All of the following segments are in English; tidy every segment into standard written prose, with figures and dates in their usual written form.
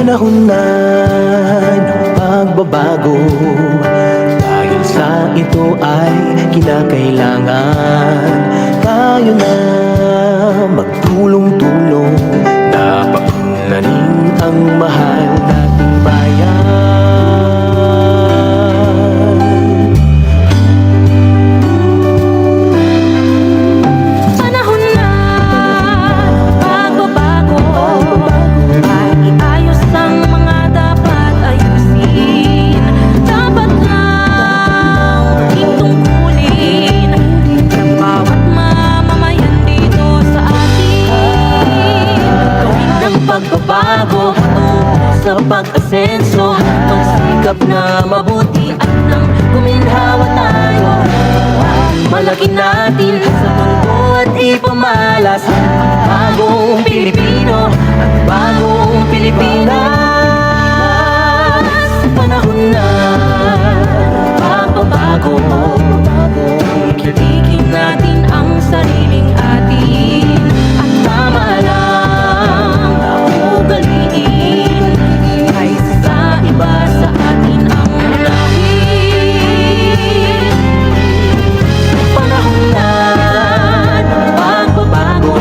Panahon na ng pagbabago, dahil sa ito ay kinakailangan tayo na magtulong-tulong na paunlarin ang mahal nating bayan. Pagbabago sa pag-asenso, magsikap na mabuti at nang guminhawa tayo. Malaki natin sa mundo at ipamalas ang bagong Pilipino at bagong Pilipinas. Panahon na pagbabago, ikitigin natin ang sariling atin at tama lang ugaliin kaysa sa iba sa atin ang unahin. Panahon na ng pagbabago,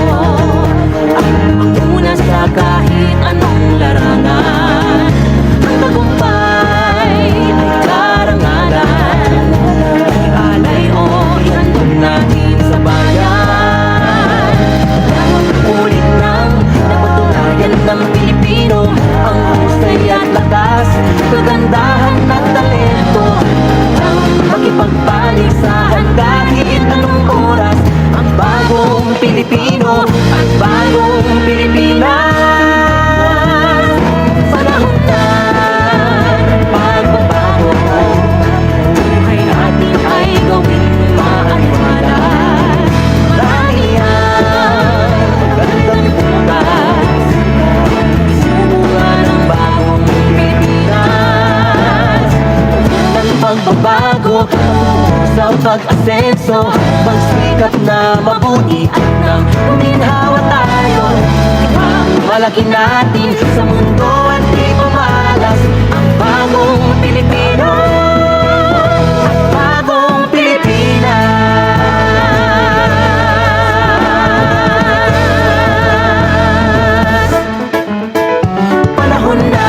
ang manguna sa kahit anong larangan. Ang tagumpay ay karangalan, ialay o ihandog natin sa bayan. Ulit nang napatunayan ng Pilipino ang husay at lakas, kagandahan at talento, ang makipagpaligsahan kahit anong oras. Ang bagong Pilipino at bagong Pilipinas. Panahon na ng pagbabago, buhay natin ay gawing maaliwalas. Marami ang magandang bukas, isumula ng bagong Pilipinas. Ng pagbabago sa pag-asenso, magsikap na mabuti at nang guminhawa tayo. Malaki natin sa mundo at ipamalas ang bagong Pilipino at bagong Pilipinas. Panahon na.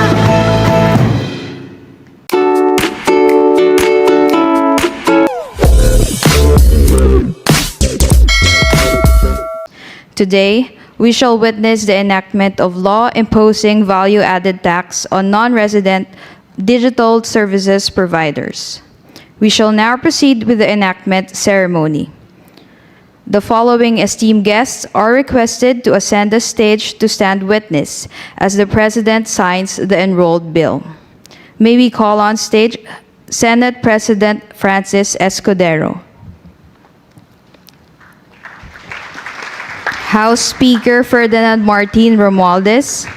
Today, we shall witness the enactment of law imposing value-added tax on non-resident digital services providers. We shall now proceed with the enactment ceremony. The following esteemed guests are requested to ascend the stage to stand witness as the President signs the enrolled bill. May we call on stage Senate President Francis Escudero, House Speaker Ferdinand Martin Romualdez,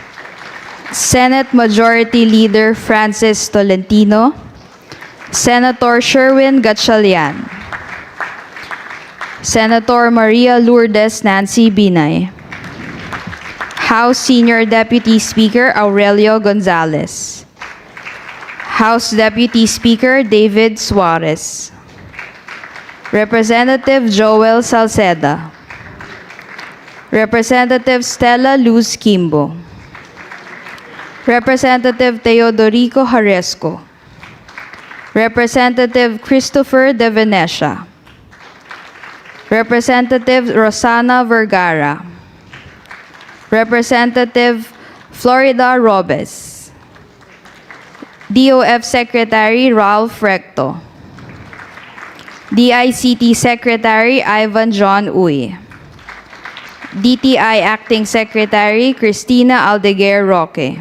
Senate Majority Leader Francis Tolentino, Senator Sherwin Gatchalian, Senator Maria Lourdes Nancy Binay, House Senior Deputy Speaker Aurelio Gonzalez, House Deputy Speaker David Suarez, Representative Joel Salceda, Representative Stella Luz Kimbo, Representative Teodorico Haresco, Representative Christopher De Venecia, Representative Rosana Vergara, Representative Florida Robes, DOF Secretary Ralph Recto, DICT Secretary Ivan John Uy, DTI Acting Secretary Cristina Aldeguer Roque,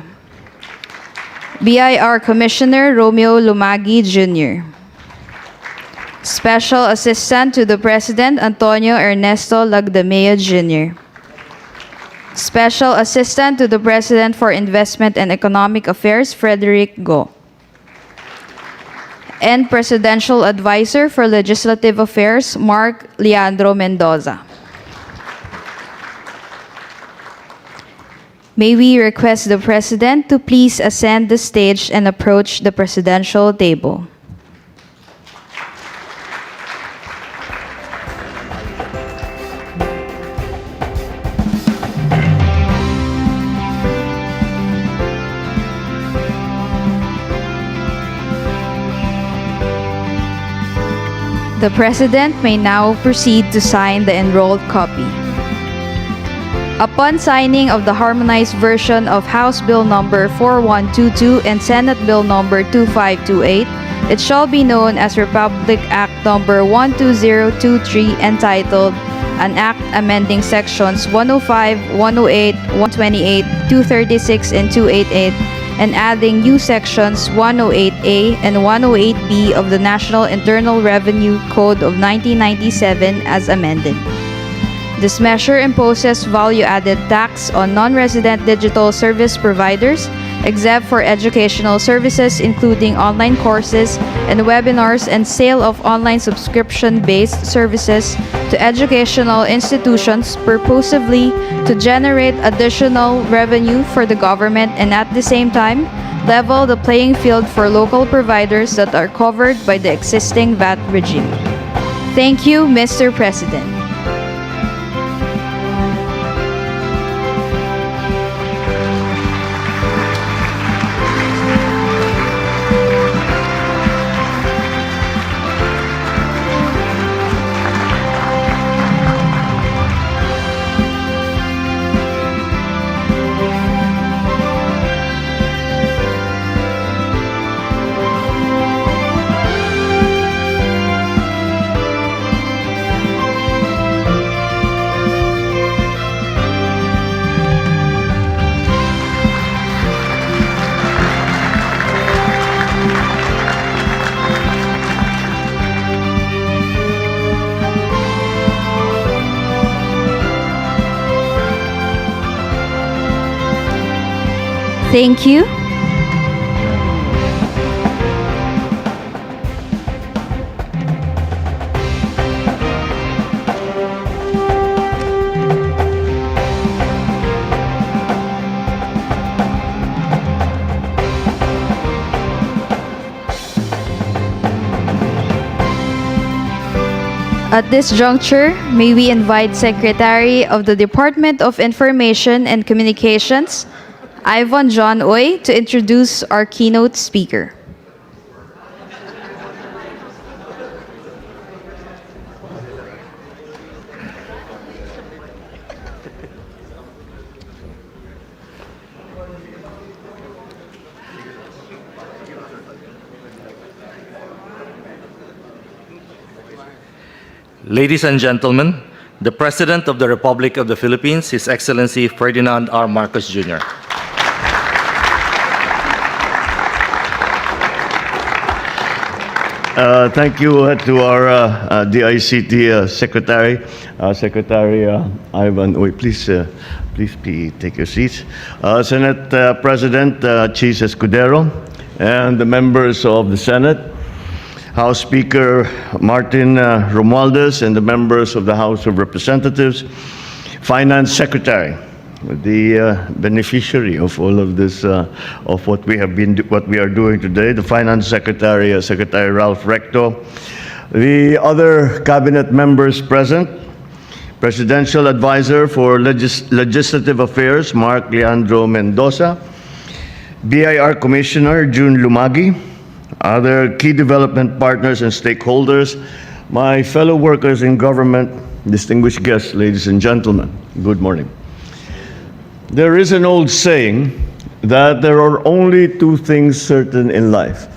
BIR Commissioner Romeo Lumagi Jr., Special Assistant to the President Antonio Ernesto Lagdameo Jr., Special Assistant to the President for Investment and Economic Affairs Frederick Go, and Presidential Advisor for Legislative Affairs Mark Leandro Mendoza. May we request the President to please ascend the stage and approach the presidential table. The President may now proceed to sign the enrolled copy. Upon signing of the harmonized version of House Bill Number 4122 and Senate Bill Number 2528, it shall be known as Republic Act Number 12023 entitled An Act Amending Sections 105, 108, 128, 236, and 288 and adding new sections 108A and 108B of the National Internal Revenue Code of 1997 as amended. This measure imposes value-added tax on non-resident digital service providers, except for educational services including online courses and webinars and sale of online subscription-based services to educational institutions purposively to generate additional revenue for the government and at the same time level the playing field for local providers that are covered by the existing VAT regime. Thank you, Mr. President. Thank you. At this juncture, may we invite Secretary of the Department of Information and Communications, Ivan John Oy, to introduce our keynote speaker. Ladies and gentlemen, the President of the Republic of the Philippines, His Excellency Ferdinand R. Marcos Jr. Thank you to our DICT Secretary, Secretary Ivan. Wait, please take your seats. Senate President Chis Escudero, and the members of the Senate, House Speaker Martin Romualdez, and the members of the House of Representatives, Finance Secretary, the beneficiary of all of this, of what we are doing today, the Finance Secretary, Secretary Ralph Recto, the other cabinet members present, Presidential Advisor for Legislative Affairs, Mark Leandro Mendoza, BIR Commissioner June Lumagi, other key development partners and stakeholders, my fellow workers in government, distinguished guests, ladies and gentlemen, good morning. There is an old saying that there are only two things certain in life.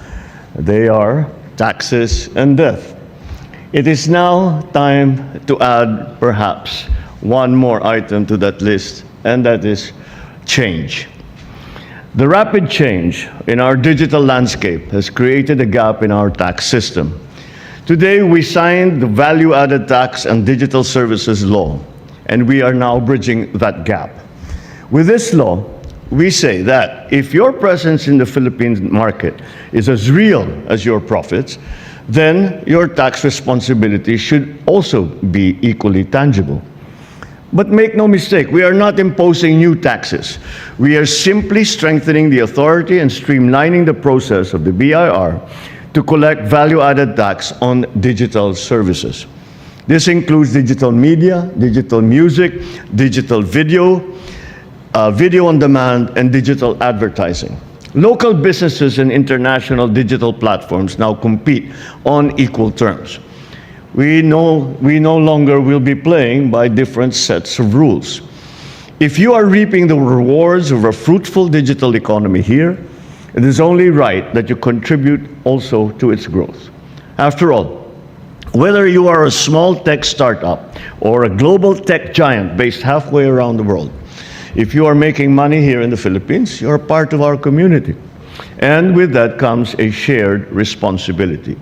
They are taxes and death. It is now time to add perhaps one more item to that list, and that is change. The rapid change in our digital landscape has created a gap in our tax system. Today, we signed the Value-Added Tax and Digital Services Law, and we are now bridging that gap. With this law, we say that if your presence in the Philippine market is as real as your profits, then your tax responsibility should also be equally tangible. But make no mistake, we are not imposing new taxes. We are simply strengthening the authority and streamlining the process of the BIR to collect value-added tax on digital services. This includes digital media, digital music, digital video, video on demand, and digital advertising. Local businesses and international digital platforms now compete on equal terms. We no longer will be playing by different sets of rules. If you are reaping the rewards of a fruitful digital economy here, it is only right that you contribute also to its growth. After all, whether you are a small tech startup or a global tech giant based halfway around the world, if you are making money here in the Philippines, you are part of our community. And with that comes a shared responsibility.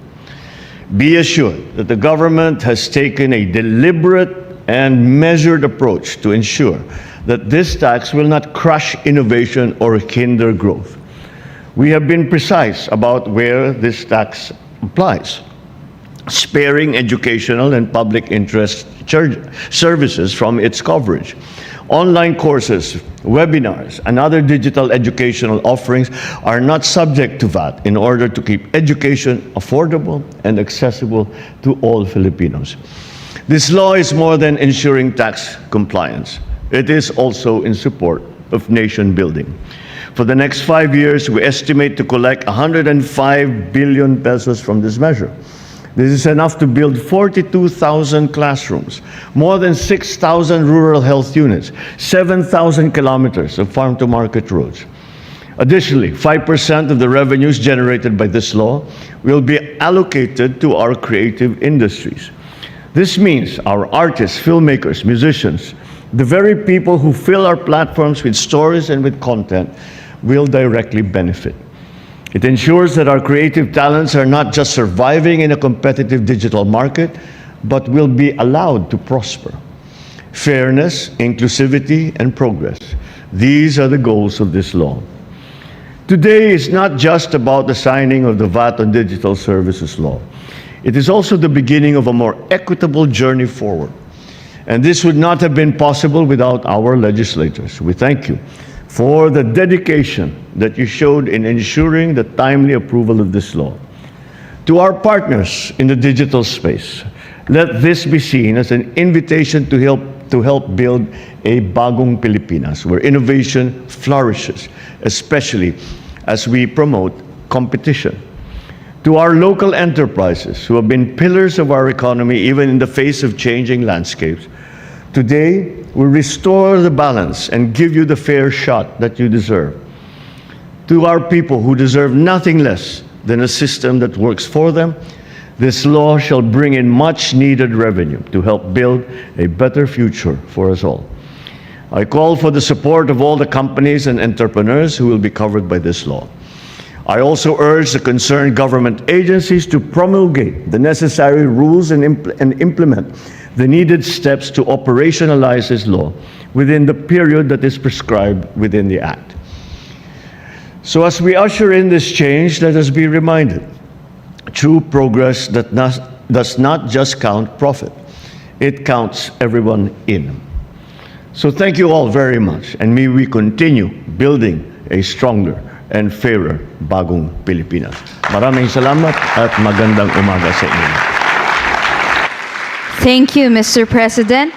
Be assured that the government has taken a deliberate and measured approach to ensure that this tax will not crush innovation or hinder growth. We have been precise about where this tax applies, sparing educational and public interest services from its coverage. Online courses, webinars, and other digital educational offerings are not subject to VAT in order to keep education affordable and accessible to all Filipinos. This law is more than ensuring tax compliance. It is also in support of nation building. For the next 5 years, we estimate to collect 105 billion pesos from this measure. This is enough to build 42,000 classrooms, more than 6,000 rural health units, 7,000 kilometers of farm-to-market roads. Additionally, 5% of the revenues generated by this law will be allocated to our creative industries. This means our artists, filmmakers, musicians, the very people who fill our platforms with stories and with content will directly benefit. It ensures that our creative talents are not just surviving in a competitive digital market, but will be allowed to prosper. Fairness, inclusivity, and progress. These are the goals of this law. Today is not just about the signing of the VAT on Digital Services Law. It is also the beginning of a more equitable journey forward. And this would not have been possible without our legislators. We thank you for the dedication that you showed in ensuring the timely approval of this law. To our partners in the digital space, let this be seen as an invitation to help build a bagong Pilipinas where innovation flourishes, especially as we promote competition. To our local enterprises who have been pillars of our economy even in the face of changing landscapes, today, we restore the balance and give you the fair shot that you deserve. To our people who deserve nothing less than a system that works for them, this law shall bring in much needed revenue to help build a better future for us all. I call for the support of all the companies and entrepreneurs who will be covered by this law. I also urge the concerned government agencies to promulgate the necessary rules and implement the needed steps to operationalize this law within the period that is prescribed within the Act. So as we usher in this change, let us be reminded, true progress does not just count profit, it counts everyone in. So thank you all very much, and may we continue building a stronger and fairer bagong Pilipinas. Maraming salamat at magandang umaga sa inyo. Thank you, Mr. President.